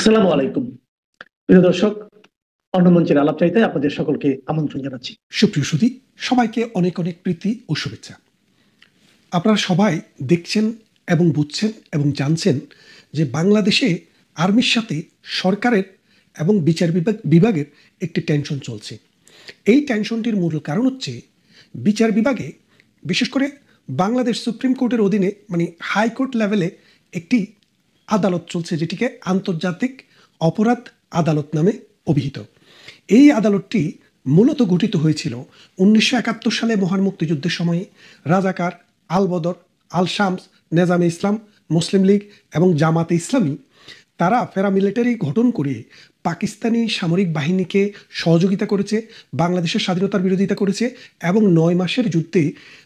আসসালামু আলাইকুম। প্রিয় দর্শক, অন্য মঞ্চের আলাপ চাইতে আপনাদের সকলকে আমন্ত্রণ জানাচ্ছি। সুপ্রিয় সুধী, সবাইকে অনেক অনেক প্রীতি ও শুভেচ্ছা। আপনারা সবাই দেখছেন এবং বুঝছেন এবং জানছেন যে বাংলাদেশে আর্মির সাথে সরকারের এবং বিচার বিভাগের একটি টেনশন চলছে। এই টেনশনটির মূল কারণ হচ্ছে বিচার বিভাগে, বিশেষ করে বাংলাদেশ সুপ্রিম কোর্টের অধীনে হাইকোর্ট লেভেলে একটি আদালত চলছে, যেটিকে আন্তর্জাতিক অপরাধ আদালত নামে অভিহিত। এই আদালতটি মূলত গঠিত হয়েছিল 1971 সালে মহান মুক্তিযুদ্ধের সময়ে রাজাকার, আল বদর, আল শামস, নেজামে ইসলাম, মুসলিম লীগ এবং জামাতে ইসলামী তারা প্যারামিলিটারি গঠন করে পাকিস্তানি সামরিক বাহিনীকে সহযোগিতা করেছে, বাংলাদেশের স্বাধীনতার বিরোধিতা করেছে এবং 9 মাসের যুদ্ধে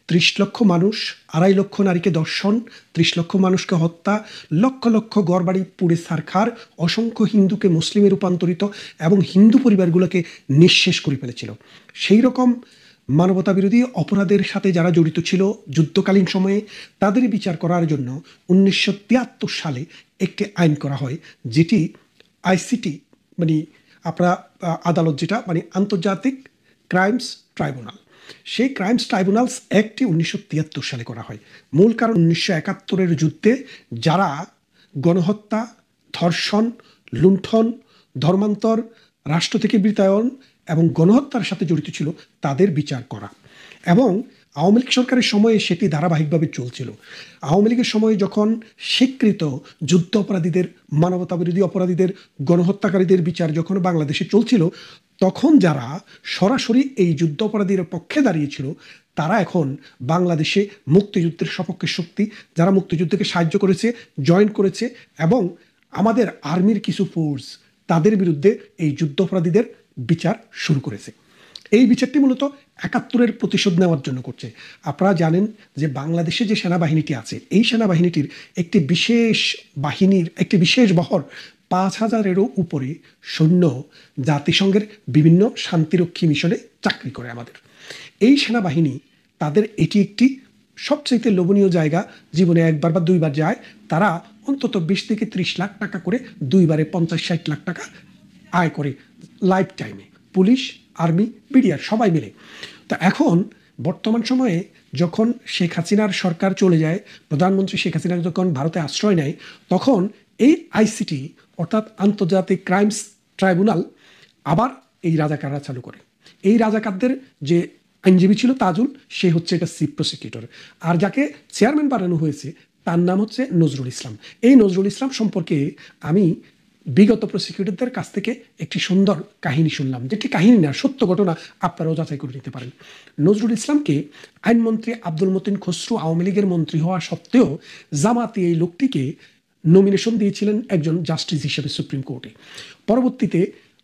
30 লক্ষ মানুষ, 2.5 লক্ষ নারীকে ধর্ষণ, 30 লক্ষ মানুষকে হত্যা, লক্ষ লক্ষ ঘরবাড়ি পুড়ে ছারখার, অসংখ্য হিন্দুকে মুসলিমে রূপান্তরিত এবং হিন্দু পরিবারগুলোকে নিঃশেষ করে ফেলেছিল। সেই রকম মানবতা বিরোধী অপরাধের সাথে যারা জড়িত ছিল যুদ্ধকালীন সময়ে, তাদের বিচার করার জন্য 1973 সালে একটি আইন করা হয়, যেটি আইসিটি আপনার আদালত, যেটা আন্তর্জাতিক ক্রাইমস ট্রাইব্যুনাল। সেই ক্রাইমস ট্রাইব্যুনালস অ্যাক্টটি 1973 সালে করা হয়। মূল কারণ 1971-এর যুদ্ধে যারা গণহত্যা, ধর্ষণ, লুণ্ঠন, ধর্মান্তর, রাষ্ট্র থেকে বিতাড়ন এবং গণহত্যার সাথে জড়িত ছিল তাদের বিচার করা। এবং আওয়ামী লীগ সরকারের সময়ে সেটি ধারাবাহিকভাবে চলছিল। আওয়ামী লীগের সময়ে যখন স্বীকৃত যুদ্ধ অপরাধীদের, মানবতা বিরোধী অপরাধীদের, গণহত্যাকারীদের বিচার যখন বাংলাদেশে চলছিল, তখন যারা সরাসরি এই যুদ্ধ অপরাধীর পক্ষে দাঁড়িয়েছিল তারা এখন বাংলাদেশে মুক্তিযুদ্ধের সপক্ষে শক্তি, যারা মুক্তিযুদ্ধকে সাহায্য করেছে, জয়েন করেছে এবং আমাদের আর্মির কিছু ফোর্স তাদের বিরুদ্ধে এই যুদ্ধ অপরাধীদের বিচার শুরু করেছে। এই বিচারটি মূলত 71-এর প্রতিশোধ নেওয়ার জন্য করছে। আপনারা জানেন যে বাংলাদেশে যে সেনাবাহিনীটি আছে, এই সেনাবাহিনীটির একটি বিশেষ বহর 5,000-এরও উপরে সৈন্য জাতিসংঘের বিভিন্ন শান্তিরক্ষী মিশনে চাকরি করে আমাদের। এই সেনাবাহিনী, তাদের এটি একটি সবচেয়ে লোভনীয় জায়গা। জীবনে একবার বা দুইবার যায়, তারা অন্তত 20 থেকে 30 লাখ টাকা করে, দুইবারে 50-60 লাখ টাকা আয় করে লাইফ টাইমে, পুলিশ, আর্মি, বিডিআর সবাই মিলে। তো এখন বর্তমান সময়ে যখন শেখ হাসিনার সরকার চলে যায়, প্রধানমন্ত্রী শেখ হাসিনা যখন ভারতে আশ্রয় নেয়, তখন এই আইসিটি অর্থাৎ আন্তর্জাতিক ক্রাইমস ট্রাইব্যুনাল আবার এই রাজাকাররা চালু করে। এই রাজাকারদের যে আইনজীবী ছিল তাজুল, সে হচ্ছে এটা চিফ প্রসিকিউটর, আর যাকে চেয়ারম্যান বানানো হয়েছে তার নাম হচ্ছে নজরুল ইসলাম। এই নজরুল ইসলাম সম্পর্কে আমি বিগত প্রসিকিউটরদের কাছ থেকে একটি সুন্দর কাহিনী শুনলাম, যেটি কাহিনী না, সত্য ঘটনা, আপনারাও যাচাই করে নিতে পারেন। নজরুল ইসলামকে আইনমন্ত্রী আব্দুল মতিন খসরু আওয়ামী লীগের মন্ত্রী হওয়া সত্ত্বেও জামাতি এই লোকটিকে নমিনেশন দিয়েছিলেন একজন জাস্টিস হিসেবে সুপ্রিম কোর্টে। পরবর্তীতে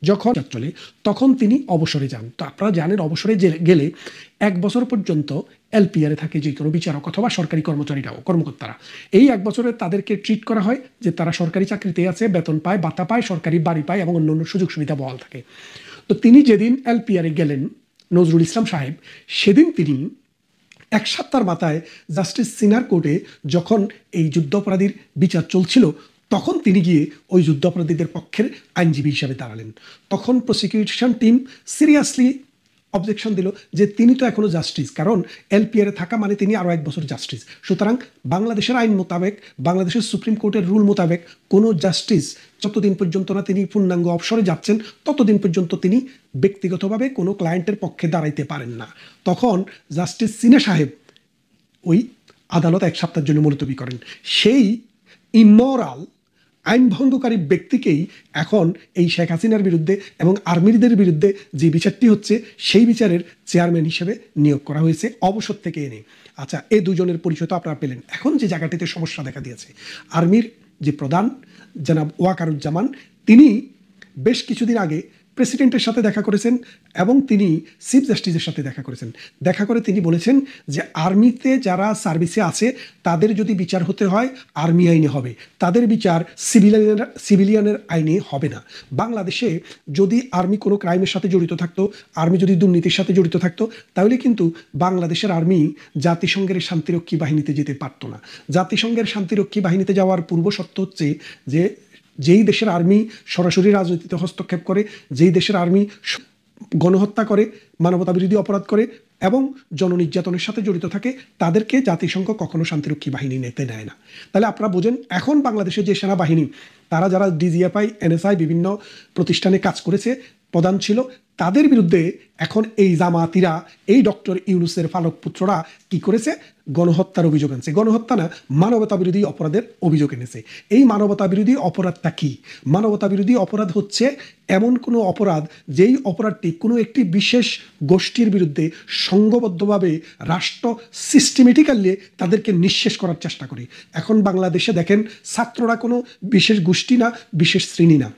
যখন চলে তখন তিনি অবসরে যান। তো আপনারা জানেন, অবসরে গেলে 1 বছর পর্যন্ত এলপিআরে থাকে যে কোনো বিচারক অথবা সরকারি কর্মকর্তারা। এই 1 বছরে তাদেরকে ট্রিট করা হয় যে তারা সরকারি চাকরিতে আছে, বেতন পায়, ভাতা পায়, সরকারি বাড়ি পায় এবং অন্যান্য সুযোগ সুবিধা বহাল থাকে। তো তিনি যেদিন এলপিআরে গেলেন, নজরুল ইসলাম সাহেব, সেদিন তিনি 1 সপ্তাহের মাথায় জাস্টিস সিনার কোর্টে যখন এই যুদ্ধাপরাধীর বিচার চলছিল, তখন তিনি গিয়ে ওই যুদ্ধাপরাধীদের পক্ষের আইনজীবী হিসাবে দাঁড়ালেন। তখন প্রসিকিউশন টিম সিরিয়াসলি অবজেকশন দিল যে তিনি তো এখনো জাস্টিস, কারণ এলপিআরে থাকা মানে তিনি আরও 1 বছর জাস্টিস। সুতরাং বাংলাদেশের আইন মোতাবেক, বাংলাদেশের সুপ্রিম কোর্টের রুল মোতাবেক কোনো জাস্টিস যতদিন পর্যন্ত না তিনি পূর্ণাঙ্গ অবসরে যাচ্ছেন, ততদিন পর্যন্ত তিনি ব্যক্তিগতভাবে কোনো ক্লায়েন্টের পক্ষে দাঁড়াইতে পারেন না। তখন জাস্টিস সিনা সাহেব ওই আদালত 1 সপ্তাহের জন্য মুলতবি করেন। সেই ইমোরাল আইন ভঙ্গকারী ব্যক্তিকেই এখন এই শেখ হাসিনার বিরুদ্ধে এবং আর্মিদের বিরুদ্ধে যে বিচারটি হচ্ছে, সেই বিচারের চেয়ারম্যান হিসেবে নিয়োগ করা হয়েছে অবসর থেকে এনে। আচ্ছা, এই দুজনের পরিচয় তো আপনারা পেলেন। এখন যে জায়গাটিতে সমস্যা দেখা দিয়েছে, আর্মির যে প্রধান জনাব ওয়াকারুজ্জামান, তিনি বেশ কিছুদিন আগে প্রেসিডেন্টের সাথে দেখা করেছেন এবং তিনি চিফ জাস্টিসের সাথে দেখা করেছেন। দেখা করে তিনি বলেছেন যে আর্মিতে যারা সার্ভিসে আছে তাদের যদি বিচার হতে হয় আর্মি আইনে হবে, তাদের বিচার সিভিলিয়ানের আইনে হবে না। বাংলাদেশে যদি আর্মি কোনো ক্রাইমের সাথে জড়িত থাকতো, আর্মি যদি দুর্নীতির সাথে জড়িত থাকতো, তাহলে কিন্তু বাংলাদেশের আর্মি জাতিসংঘের শান্তিরক্ষী বাহিনীতে যেতে পারতো না। জাতিসংঘের শান্তিরক্ষী বাহিনীতে যাওয়ার পূর্ব শর্ত হচ্ছে যে যেই দেশের আর্মি সরাসরি রাজনীতিতে হস্তক্ষেপ করে, যেই দেশের আর্মি গণহত্যা করে, মানবতা বিরোধী অপরাধ করে এবং জননির্যাতনের সাথে জড়িত থাকে, তাদেরকে জাতিসংঘ কখনো শান্তিরক্ষী বাহিনী নিতে নেয় না। তাহলে আপনারা বোঝেন এখন বাংলাদেশের যে সেনাবাহিনী, তারা যারা ডিজিএফআই, এনএসআই বিভিন্ন প্রতিষ্ঠানে কাজ করেছে, প্রধান ছিল, তাদের বিরুদ্ধে এখন এই জামাতিরা, এই ডক্টর ইউনূসের ফালক পুত্ররা কি করেছে? গণহত্যার অভিযোগ আনছে। গণহত্যা না, মানবতা বিরোধী অপরাধের অভিযোগ এনেছে। এই মানবতা বিরোধী অপরাধটা কি? মানবতা বিরোধী অপরাধ হচ্ছে এমন কোনো অপরাধ যেই অপরাধটি কোনো একটি বিশেষ গোষ্ঠীর বিরুদ্ধে সংঘবদ্ধভাবে রাষ্ট্র সিস্টেমেটিক্যালি তাদেরকে নিঃশেষ করার চেষ্টা করে। এখন বাংলাদেশে দেখেন, ছাত্ররা কোনো বিশেষ গোষ্ঠী না, বিশেষ শ্রেণী না।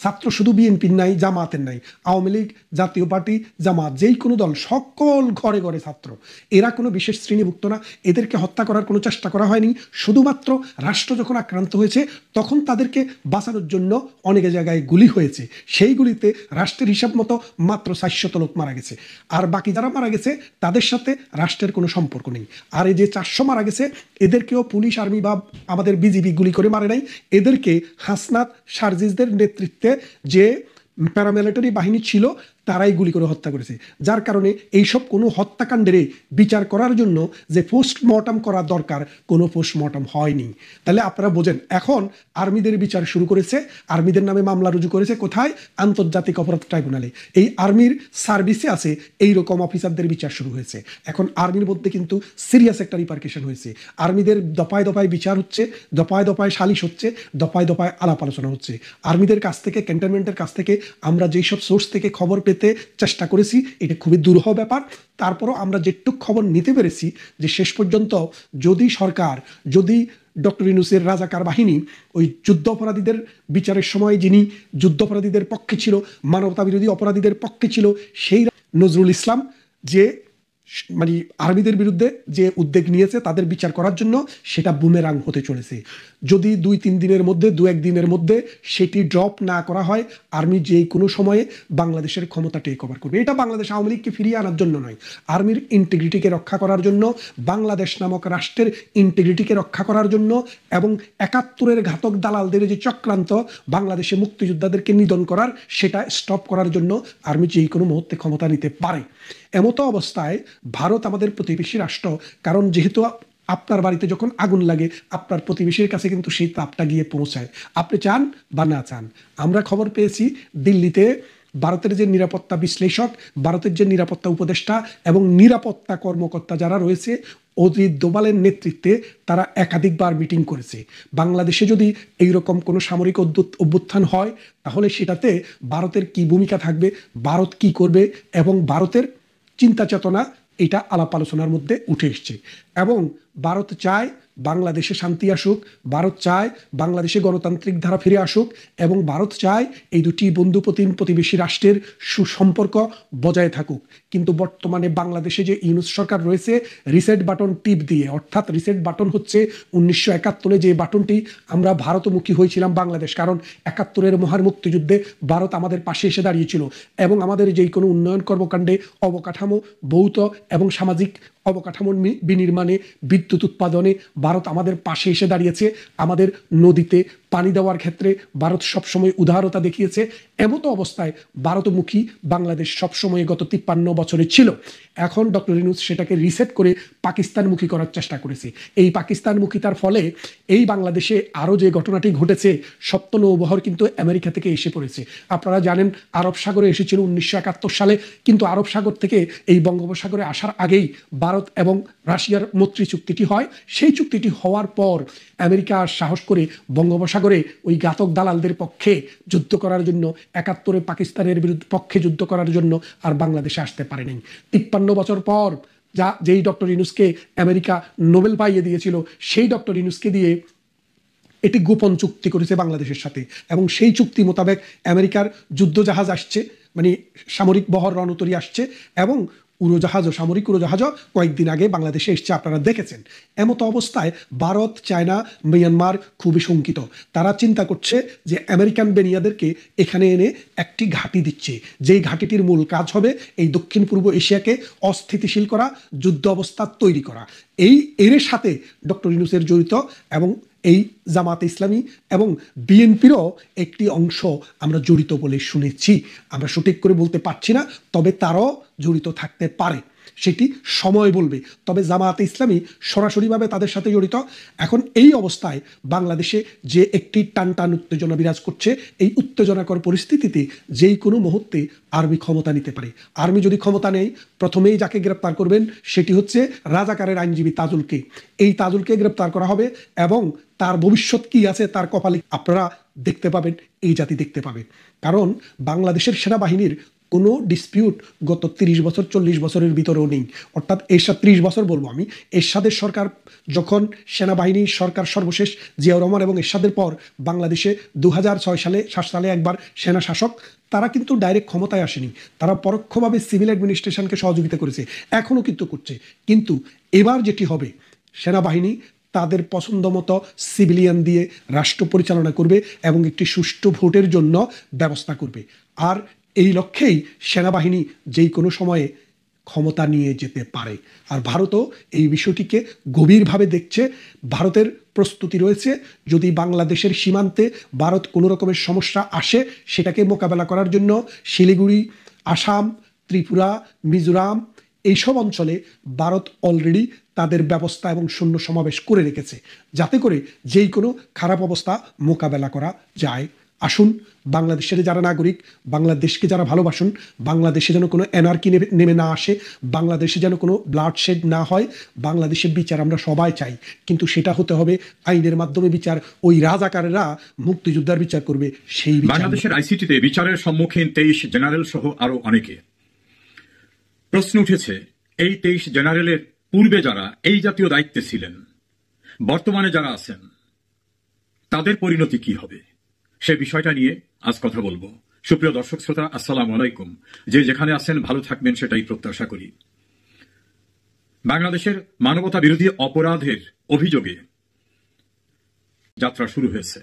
ছাত্র শুধু বিএনপির নাই, জামাতের নাই, আওয়ামী লীগ, জাতীয় পার্টি, জামাত, যেই কোনো দল, সকল ঘরে ঘরে ছাত্র। এরা কোনো বিশেষ শ্রেণীভুক্ত না। এদেরকে হত্যা করার কোনো চেষ্টা করা হয়নি। শুধুমাত্র রাষ্ট্র যখন আক্রান্ত হয়েছে তখন তাদেরকে বাঁচানোর জন্য অনেক জায়গায় গুলি হয়েছে। সেই গুলিতে রাষ্ট্রের হিসাব মতো মাত্র 400 লোক মারা গেছে। আর বাকি যারা মারা গেছে তাদের সাথে রাষ্ট্রের কোনো সম্পর্ক নেই। আর এই যে 400 মারা গেছে, এদেরকেও পুলিশ, আর্মি বা আমাদের বিজিবি গুলি করে মারে নাই। এদেরকে হাসনাত, সার্জিসদের নেতৃত্বে যে প্যারামিলিটারি বাহিনী ছিল তারাই গুলি করে হত্যা করেছে। যার কারণে এইসব কোনো হত্যাকাণ্ডের বিচার করার জন্য যে পোস্টমর্টম করা দরকার, কোনো পোস্টমর্টম হয়নি। তাহলে আপনারা বোঝেন, এখন আর্মিদের বিচার শুরু করেছে, আর্মিদের নামে মামলা রুজু করেছে কোথায়? আন্তর্জাতিক অপরাধ ট্রাইব্যুনালে। এই আর্মির সার্ভিসে আছে এই রকম অফিসারদের বিচার শুরু হয়েছে। এখন আর্মির মধ্যে কিন্তু সিরিয়াস একটা রিপারকেশন হয়েছে। আর্মিদের দফায় দফায় বিচার হচ্ছে, দফায় দফায় সালিশ হচ্ছে, দফায় দফায় আলাপ আলোচনা হচ্ছে। আর্মিদের কাছ থেকে, ক্যান্টনমেন্টের কাছ থেকে আমরা যেই সব সোর্স থেকে খবর পেতে চেষ্টা করেছি, এটা খুবই দুরূহ ব্যাপার। তারপরও আমরা যেটুক খবর নিতে পেরেছি যে শেষ পর্যন্ত যদি সরকার, যদি ডক্টর ইউনূসের রাজাকার বাহিনী ওই যুদ্ধ অপরাধীদের বিচারের সময় যিনি যুদ্ধ অপরাধীদের পক্ষে ছিল, মানবতা বিরোধী অপরাধীদের পক্ষে ছিল, সেই নজরুল ইসলাম যে মানে আর্মিদের বিরুদ্ধে যে উদ্যোগ নিয়েছে তাদের বিচার করার জন্য, সেটা বুমেরাং হতে চলেছে। যদি 2-3 দিনের মধ্যে, 2-1 দিনের মধ্যে সেটি ড্রপ না করা হয়, আর্মি যে কোনো সময়ে বাংলাদেশের ক্ষমতা টেক ওভার করবে। এটা বাংলাদেশ আওয়ামী লীগকে ফিরিয়ে আনার জন্য নয়, আর্মির ইন্টিগ্রিটিকে রক্ষা করার জন্য, বাংলাদেশ নামক রাষ্ট্রের ইন্টিগ্রিটিকে রক্ষা করার জন্য এবং 71-এর ঘাতক দালালদের যে চক্রান্ত বাংলাদেশে মুক্তিযোদ্ধাদেরকে নিধন করার, সেটা স্টপ করার জন্য আর্মি যে কোনো মুহূর্তে ক্ষমতা নিতে পারে। এমতো অবস্থায় ভারত আমাদের প্রতিবেশী রাষ্ট্র, কারণ যেহেতু আপনার বাড়িতে যখন আগুন লাগে আপনার প্রতিবেশীর কাছে কিন্তু সেই তাপটা গিয়ে পৌঁছায়, আপনি চান বা না চান। আমরা খবর পেয়েছি দিল্লিতে ভারতের যে নিরাপত্তা বিশ্লেষক, ভারতের যে নিরাপত্তা উপদেষ্টা এবং নিরাপত্তা কর্মকর্তা যারা রয়েছে, অজিত দোভালের নেতৃত্বে তারা একাধিকবার মিটিং করেছে। বাংলাদেশে যদি এইরকম কোনো সামরিক অভ্যুত্থান হয় তাহলে সেটাতে ভারতের কি ভূমিকা থাকবে, ভারত কি করবে এবং ভারতের চিন্তা চেতনা, এটা আলাপ আলোচনার মধ্যে উঠে এসছে। এবং ভারত চায় বাংলাদেশে শান্তি আসুক, ভারত চায় বাংলাদেশে গণতান্ত্রিক ধারা ফিরে আসুক এবং ভারত চায় এই দুটি প্রতিবেশী রাষ্ট্রের সুসম্পর্ক বজায় থাকুক। কিন্তু বর্তমানে বাংলাদেশে যে ইউনূস সরকার রয়েছে, রিসেট বাটন টিপ দিয়ে, অর্থাৎ রিসেট বাটন হচ্ছে 1971 যে বাটনটি আমরা ভারতমুখী হয়েছিলাম বাংলাদেশ, কারণ 71-এর মহান মুক্তিযুদ্ধে ভারত আমাদের পাশে এসে দাঁড়িয়েছিল এবং আমাদের যেই কোনো উন্নয়ন কর্মকাণ্ডে, অবকাঠামো, ভৌত এবং সামাজিক অবকাঠামোর বিনির্মাণে, বিদ্যুৎ উৎপাদনে ভারত আমাদের পাশে এসে দাঁড়িয়েছে। আমাদের নদীতে পানি দেওয়ার ক্ষেত্রে ভারত সবসময় উদারতা দেখিয়েছে। এমতো অবস্থায় ভারতমুখী বাংলাদেশ সবসময় গত 53 বছরে ছিল। এখন ডক্টর ইউনূস সেটাকে রিসেট করে পাকিস্তানমুখী করার চেষ্টা করেছে। এই পাকিস্তানমুখিতার ফলে এই বাংলাদেশে আরও যে ঘটনাটি ঘটেছে, সপ্ত নৌবহর কিন্তু আমেরিকা থেকে এসে পড়েছে। আপনারা জানেন আরব সাগরে এসেছিল 1971 সালে, কিন্তু আরব সাগর থেকে এই বঙ্গোপসাগরে আসার আগেই ভারত এবং রাশিয়ার মৈত্রী চুক্তিটি হয়। সেই চুক্তিটি হওয়ার পর আমেরিকা সাহস করে বঙ্গোপসাগরে ওই ঘাতক দালালদের পক্ষে যুদ্ধ করার জন্য, 71-এ পাকিস্তানের পক্ষে যুদ্ধ করার জন্য আর বাংলাদেশে আসতে পারেনি। 53 বছর পর যেই ডক্টর ইউনূসকে আমেরিকা নোবেল পাইয়ে দিয়েছিল, সেই ডক্টর ইউনূসকে দিয়ে এটি গোপন চুক্তি করেছে বাংলাদেশের সাথে এবং সেই চুক্তি মোতাবেক আমেরিকার যুদ্ধজাহাজ আসছে, মানে সামরিক বহর রণতরী আসছে এবং উড়োজাহাজও, সামরিক উড়োজাহাজও কয়েকদিন আগে বাংলাদেশে এসছে, আপনারা দেখেছেন। এমতো অবস্থায় ভারত, চায়না, মিয়ানমার খুবই শঙ্কিত। তারা চিন্তা করছে যে আমেরিকান বেনিয়াদেরকে এখানে এনে একটি ঘাঁটি দিচ্ছে, যেই ঘাঁটিটির মূল কাজ হবে এই দক্ষিণ পূর্ব এশিয়াকে অস্থিতিশীল করা, যুদ্ধ অবস্থা তৈরি করা। এর সাথে ডক্টর ইউনূসের জড়িত এবং এই জামাত ইসলামী এবং বিএনপিরও একটি অংশ আমরা জড়িত বলে শুনেছি। আমরা সঠিক করে বলতে পারছি না, তবে তারাও জড়িত থাকতে পারে, সেটি সময় বলবে। তবে জামায়াতে ইসলামী সরাসরিভাবে তাদের সাথে জড়িত। এখন এই অবস্থায় বাংলাদেশে যে একটি টানটান উত্তেজনা বিরাজ করছে, এই উত্তেজনাকর পরিস্থিতিতে যেই কোনো মুহূর্তে আর্মি ক্ষমতা নিতে পারে। আর্মি যদি ক্ষমতা নেয়, প্রথমেই যাকে গ্রেপ্তার করবেন সেটি হচ্ছে রাজাকারের আইনজীবী তাজুলকে। এই তাজুলকে গ্রেপ্তার করা হবে এবং তার ভবিষ্যৎ কি আছে তার কপালে আপনারা দেখতে পাবেন, এই জাতি দেখতে পাবে। কারণ বাংলাদেশের সেনাবাহিনীর কোনো ডিসপিউট গত 30 বছর 40 বছরের ভিতরেও নেই। অর্থাৎ এরশাদ 30 বছর বলবো আমি, এরশাদের সরকার যখন সেনাবাহিনী সরকার সর্বশেষ জিয়াউর রহমান এবং এরশাদের পর বাংলাদেশে 2006 সালে 7 সালে একবার সেনা শাসক, তারা কিন্তু ডাইরেক্ট ক্ষমতায় আসেনি, তারা পরোক্ষভাবে সিভিল অ্যাডমিনিস্ট্রেশনকে সহযোগিতা করেছে, এখনও কিন্তু করছে। কিন্তু এবার যেটি হবে, সেনাবাহিনী তাদের পছন্দ মতো সিভিলিয়ান দিয়ে রাষ্ট্র পরিচালনা করবে এবং একটি সুষ্ঠু ভোটের জন্য ব্যবস্থা করবে। আর এই লক্ষ্যেই সেনাবাহিনী যেই কোনো সময়ে ক্ষমতা নিয়ে যেতে পারে। আর ভারতও এই বিষয়টিকে গভীরভাবে দেখছে। ভারতের প্রস্তুতি রয়েছে, যদি বাংলাদেশের সীমান্তে ভারত কোনো রকমের সমস্যা আসে, সেটাকে মোকাবেলা করার জন্য শিলিগুড়ি, আসাম, ত্রিপুরা, মিজোরাম এইসব অঞ্চলে ভারত অলরেডি তাদের ব্যবস্থা এবং সৈন্য সমাবেশ করে রেখেছে, যাতে করে যেই কোনো খারাপ অবস্থা মোকাবেলা করা যায়। আসুন, বাংলাদেশের যারা নাগরিক, বাংলাদেশকে যারা ভালোবাসুন, বাংলাদেশে যেন কোনো এনার্কি নেমে না আসে, বাংলাদেশে যেন কোনো ব্লাডশেড না হয়, বাংলাদেশের বিচার আমরা সবাই চাই, কিন্তু সেটা হতে হবে আইনের মাধ্যমে বিচার। ওই রাজাকারেরা মুক্তিযোদ্ধার বিচার করবে, সেই বিচার। বাংলাদেশের আইসিটিতে বিচারের সম্মুখীন 23 জেনারেল সহ আরো অনেকে। প্রশ্ন উঠেছে, এই 23 জেনারেলের পূর্বে যারা এই জাতীয় দায়িত্বে ছিলেন, বর্তমানে যারা আছেন, তাদের পরিণতি কি হবে, সে বিষয়টা নিয়ে আজ কথা বলবো। সুপ্রিয় দর্শক শ্রোতা, আসসালামু আলাইকুম। যে যেখানে আছেন ভালো থাকবেন, সেটাই প্রত্যাশা করি। বাংলাদেশের মানবতা বিরোধী অপরাধের অভিযোগে যাত্রা শুরু হয়েছে।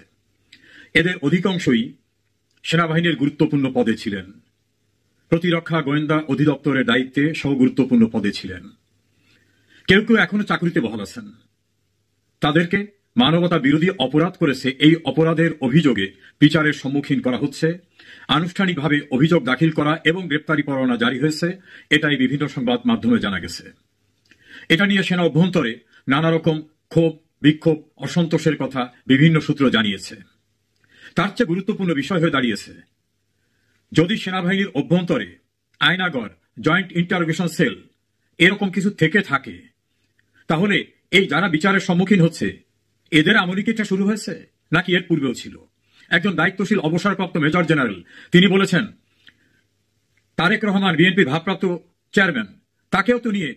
এদের অধিকাংশই সেনাবাহিনীর গুরুত্বপূর্ণ পদে ছিলেন, প্রতিরক্ষা গোয়েন্দা অধিদপ্তরের দায়িত্বে সহ গুরুত্বপূর্ণ পদে ছিলেন। কেউ কেউ এখনো চাকরিতে বহাল আছেন। তাদেরকে মানবতা বিরোধী অপরাধ করেছে, এই অপরাধের অভিযোগে বিচারের সম্মুখীন করা হচ্ছে। আনুষ্ঠানিকভাবে অভিযোগ দাখিল করা এবং গ্রেপ্তারি পরোয়ানা জারি হয়েছে, এটাই বিভিন্ন সংবাদ মাধ্যমে জানা গেছে। এটা নিয়ে সেনা অভ্যন্তরে নানা রকম ক্ষোভ, বিক্ষোভ, অসন্তোষের কথা বিভিন্ন সূত্র জানিয়েছে। তার চেয়ে গুরুত্বপূর্ণ বিষয় হয়ে দাঁড়িয়েছে, যদি সেনাবাহিনীর অভ্যন্তরে আয়নাগর, জয়েন্ট ইন্টারোগেশন সেল এরকম কিছু থেকে থাকে, তাহলে এই যারা বিচারের সম্মুখীন হচ্ছে, এদের আমলে কি এটা শুরু হয়েছে নাকি এর পূর্বেও ছিল? একজন দায়িত্বশীল অবসরপ্রাপ্ত মেজর জেনারেল তিনি বলেছেন, তারেক রহমান বিএনপির ভারপ্রাপ্ত চেয়ারম্যান, তাকেও তো নিয়ে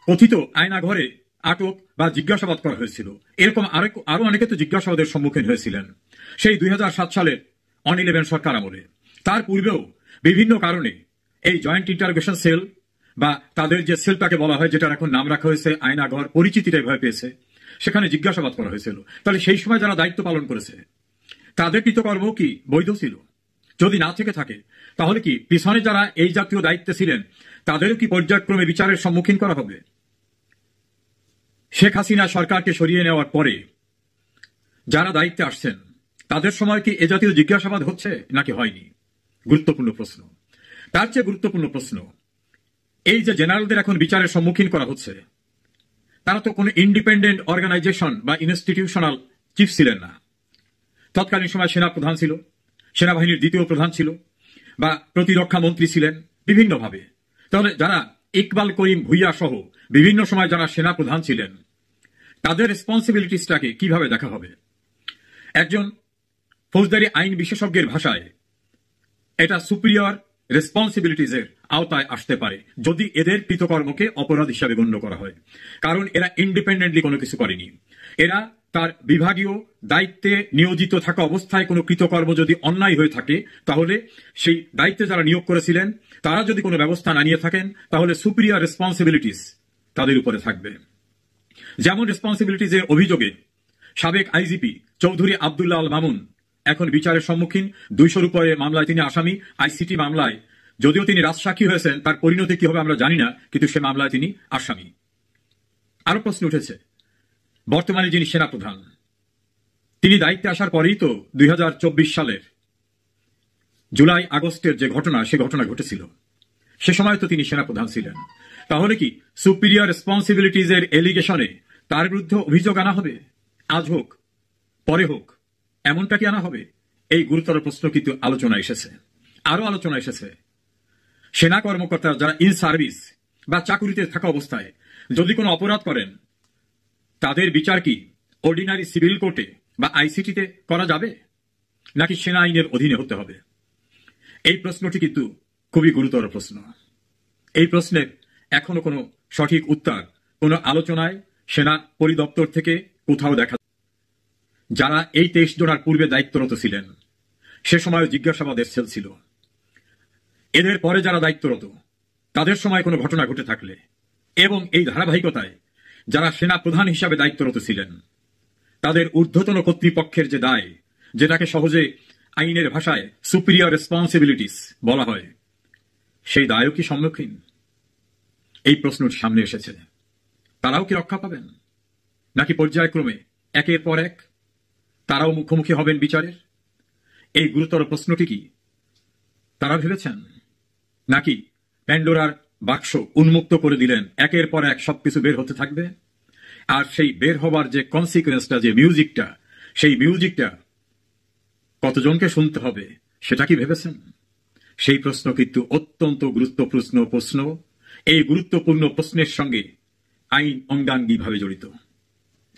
কথিত আয়নাঘরে আটক বা জিজ্ঞাসাবাদ করা হয়েছিল। এরকম আরো অনেকে তো জিজ্ঞাসাবাদের সম্মুখীন হয়েছিলেন সেই 2007 সালের অন-11 সরকার আমলে। তার পূর্বেও বিভিন্ন কারণে এই জয়েন্ট ইন্টারোগেশন সেল বা তাদের যে সেলটাকে বলা হয়, যেটার এখন নাম রাখা হয়েছে আয়নাঘর, পরিচিতিটাই ভয় পেয়েছে, সেখানে জিজ্ঞাসাবাদ করা হয়েছিল। তাহলে সেই সময় যারা দায়িত্ব পালন করেছে, তাদের কৃতকর্ম কি বৈধ ছিল? যদি না থেকে থাকে, তাহলে কি পিছনে যারা এই জাতীয় দায়িত্বে ছিলেন, তাদেরও কি পর্যায়ক্রমে বিচারের সম্মুখীন করা হবে? শেখ হাসিনা সরকারকে সরিয়ে নেওয়ার পরে যারা দায়িত্বে আসছেন, তাদের সময় কি এ জাতীয় জিজ্ঞাসাবাদ হচ্ছে নাকি হয়নি? গুরুত্বপূর্ণ প্রশ্ন। তার চেয়ে গুরুত্বপূর্ণ প্রশ্ন, এই যে জেনারেলদের এখন বিচারের সম্মুখীন করা হচ্ছে, তারা তো কোনো ইন্ডিপেন্ডেন্ট অর্গানাইজেশন বা ইনস্টিটিউশনাল চিফ ছিলেন না। তৎকালীন সময় সেনা প্রধান ছিল, সেনাবাহিনীর দ্বিতীয় প্রধান ছিল, বা প্রতিরক্ষা মন্ত্রী ছিলেন বিভিন্নভাবে। তাহলে যারা ইকবাল করিম ভুইয়া সহ বিভিন্ন সময় যারা সেনা প্রধান ছিলেন, তাদের রেসপন্সিবিলিটিসটাকে কিভাবে দেখা হবে? একজন ফৌজদারি আইন বিশেষজ্ঞের ভাষায় এটা সুপিরিয়র রেসপন্সিবিলিটিজের আওতায় আসতে পারে, যদি এদের কৃতকর্মকে অপরাধ হিসাবে গণ্য করা হয়। কারণ এরা ইন্ডিপেন্ডেন্টলি কোনো কিছু করেনি। এরা তার বিভাগীয় দায়িত্বে নিয়োজিত থাকা অবস্থায় কোনো কৃতকর্ম যদি অন্যায় হয়ে থাকে, তাহলে সেই দায়িত্বে যারা নিয়োগ করেছিলেন, তারা যদি কোনো ব্যবস্থা না নিয়ে থাকেন, তাহলে সুপিরিয়র রেসপন্সিবিলিটিস তাদের উপরে থাকবে। যেমন রেসপন্সিবিলিটিজের অভিযোগে সাবেক আইজিপি চৌধুরী আব্দুল্লাহ আল মামুন এখন বিচারের সম্মুখীন। 200-র উপরে মামলায় তিনি আসামি। আইসিটি মামলায় যদিও তিনি রাজসাক্ষী হয়েছেন, তার পরিণতি কি হবে আমরা জানি না, কিন্তু সে মামলায় তিনি আসামি। আরো প্রশ্ন উঠেছে, বর্তমানে যিনি সেনাপ্রধান তিনি দায়িত্বে আসার পরেই তো 2024 সালের জুলাই আগস্টের যে ঘটনা, সে ঘটনা ঘটেছিল। সে সময় তো তিনি সেনাপ্রধান ছিলেন। তাহলে কি সুপিরিয়র রেসপন্সিবিলিটিজ এর এলিগেশনে তার বিরুদ্ধে অভিযোগ আনা হবে? আজ হোক, পরে হোক, এমনটা কি আনা হবে? এই গুরুতর প্রশ্ন কিন্তু আলোচনা এসেছে। আরো আলোচনা এসেছে, সেনা কর্মকর্তারা যারা ইন সার্ভিস বা চাকুরিতে থাকা অবস্থায় যদি কোনো অপরাধ করেন, তাদের বিচার কি অর্ডিনারি সিভিল কোর্টে বা আইসিটিতে করা যাবে, নাকি সেনা আইনের অধীনে হতে হবে? এই প্রশ্নটি কিন্তু খুবই গুরুতর প্রশ্ন। এই প্রশ্নের এখনো কোনো সঠিক উত্তর কোনো আলোচনায় সেনা পরিদপ্তর থেকে কোথাও দেখা। যারা এই 23 জনের পূর্বে দায়িত্বরত ছিলেন, সে সময় জিজ্ঞাসাবাদের সেল ছিল। এদের পরে যারা দায়িত্বরত, তাদের সময় কোনো ঘটনা ঘটে থাকলে, এবং এই ধারাবাহিকতায় যারা সেনা প্রধান হিসাবে দায়িত্বরত ছিলেন, তাদের ঊর্ধ্বতন কর্তৃপক্ষের যে দায়, যেটাকে সহজে আইনের ভাষায় সুপিরিয়র রেসপন্সিবিলিটিস বলা হয়, সেই দায়ও কি সম্মুখীন? এই প্রশ্নটি সামনে এসেছে। তারাও কি রক্ষা পাবেন, নাকি পর্যায়ক্রমে একের পর এক তারাও মুখোমুখি হবেন বিচারের? এই গুরুতর প্রশ্নটি কি তারা ভেবেছেন, নাকি প্যান্ডোরার বাক্স উন্মুক্ত করে দিলেন, একের পর এক সবকিছু বের হতে থাকবে, আর সেই বের হবার যে কনসিকুয়েন্সটা, যে মিউজিকটা, সেই মিউজিকটা কতজনকে শুনতে হবে সেটা কি ভেবেছেন? সেই প্রশ্ন কিন্তু অত্যন্ত গুরুত্বপূর্ণ প্রশ্ন। এই গুরুত্বপূর্ণ প্রশ্নের সঙ্গে আইন অঙ্গাঙ্গিভাবে জড়িত।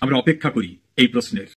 আমরা অপেক্ষা করি এই প্রশ্নের।